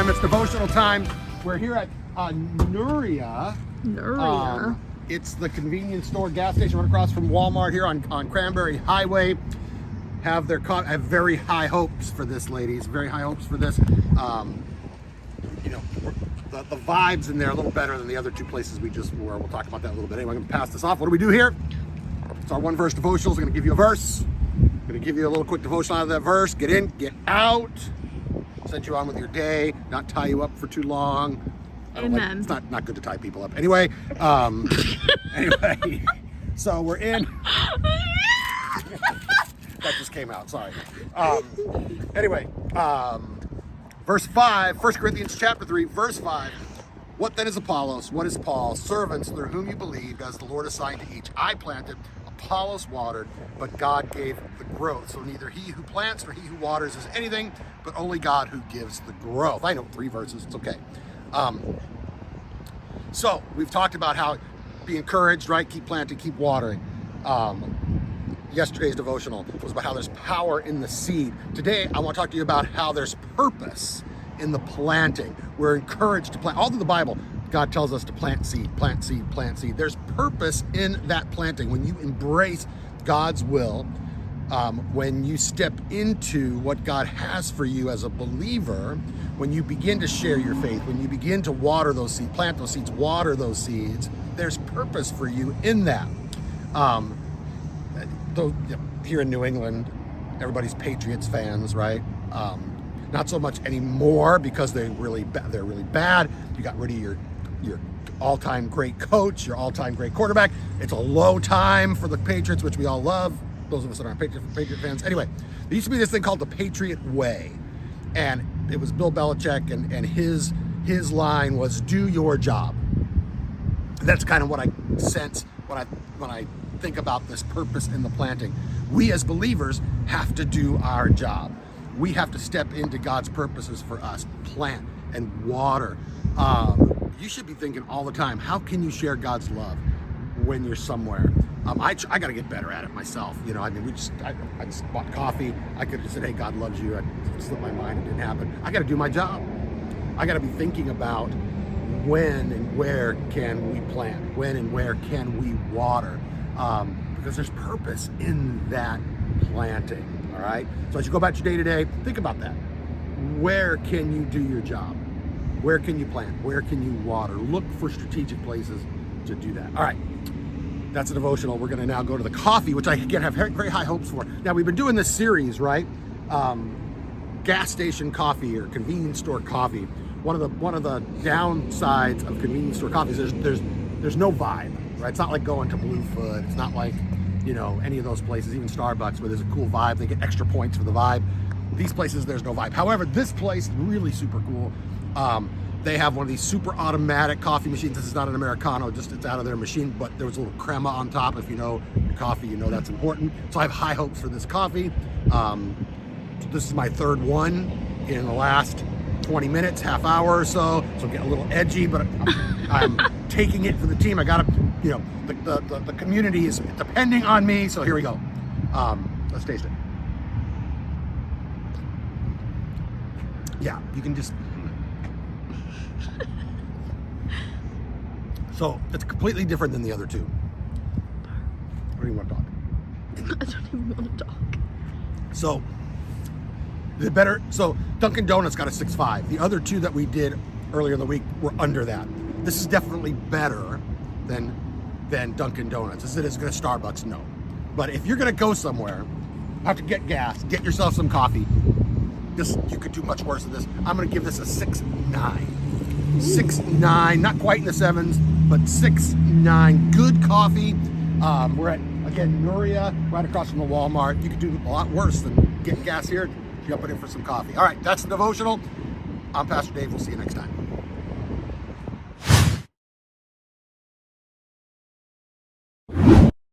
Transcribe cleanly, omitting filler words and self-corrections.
time. It's devotional time. We're here at Nouria. It's the convenience store gas station right across from Walmart here on Cranberry Highway. Have very high hopes for this, ladies. Very high hopes for this. You know, the vibes in there are a little better than the other two places we just were. We'll talk about that a little bit. Anyway, I'm going to pass this off. What do we do here? It's our one verse devotional. I'm going to give you a verse. I'm going to give you a little quick devotional out of that verse. Get in, get out. Send you on with your day. Not tie you up for too long. Amen. It's not good to tie people up. Anyway, so we're in. That just came out. Sorry. Verse 5, 1 Corinthians chapter 3, verse 5. What then is Apollos? What is Paul? Servants through whom you believed, as the Lord assigned to each. I planted, Apollos watered, but God gave the growth. So neither he who plants nor he who waters is anything, but only God who gives the growth. I know 3 verses. It's okay. So we've talked about how be encouraged, right? Keep planting, keep watering. Yesterday's devotional was about how there's power in the seed. Today, I want to talk to you about how there's purpose in the planting. We're encouraged to plant. All through the Bible, God tells us to plant seed, plant seed, plant seed. There's purpose in that planting. When you embrace God's will, when you step into what God has for you as a believer, when you begin to share your faith, when you begin to water those seeds, plant those seeds, water those seeds, there's purpose for you in that. Here in New England, everybody's Patriots fans, right? Not so much anymore because they're really bad. You got rid of your all-time great coach, your all-time great quarterback. It's a low time for the Patriots, which we all love. Those of us that aren't Patriot fans. Anyway, there used to be this thing called the Patriot Way, and it was Bill Belichick, and his line was "Do your job." And that's kind of what I sense when I think about this purpose in the planting. We as believers have to do our job. We have to step into God's purposes for us, plant and water. You should be thinking all the time, how can you share God's love when you're somewhere? I got to get better at it myself. You know, I mean, I just bought coffee. I could have just said, hey, God loves you. I slipped my mind. It didn't happen. I got to do my job. I got to be thinking about when and where can we plant? When and where can we water? Because there's purpose in that planting, all right? So as you go about your day-to-day, think about that. Where can you do your job? Where can you plant? Where can you water? Look for strategic places to do that. All right, that's a devotional. We're gonna now go to the coffee, which I, again, have very high hopes for. Now, we've been doing this series, right? Gas station coffee or convenience store coffee. One of the downsides of convenience store coffee is there's no vibe. Right? It's not like going to Bluefoot. It's not like, you know, any of those places, even Starbucks, where there's a cool vibe. They get extra points for the vibe. These places, there's no vibe. However, this place, really super cool. They have one of these super automatic coffee machines. This is not an Americano, just it's out of their machine, but there was a little crema on top. If you know your coffee, you know that's important. So I have high hopes for this coffee. This is my 3rd one in the last 20 minutes, half hour or so. So I'm getting a little edgy, but I'm taking it for the team. I got to, you know, the community is depending on me. So here we go. Let's taste it. Yeah, you can just. So it's completely different than the other two. What do you want to talk? I don't even want to talk. So Dunkin' Donuts got a 6.5. The other two that we did earlier in the week were under that. This is definitely better than Dunkin' Donuts. Is it as good as Starbucks? No. But if you're gonna go somewhere, have to get gas, get yourself some coffee. You could do much worse than this. I'm gonna give this a 6.9. 6.9, not quite in the 7s, but 6.9. Good coffee. We're at, again, Nouria, right across from the Walmart. You could do a lot worse than getting gas here. Jumping in for some coffee. All right, that's the devotional. I'm Pastor Dave. We'll see you next time.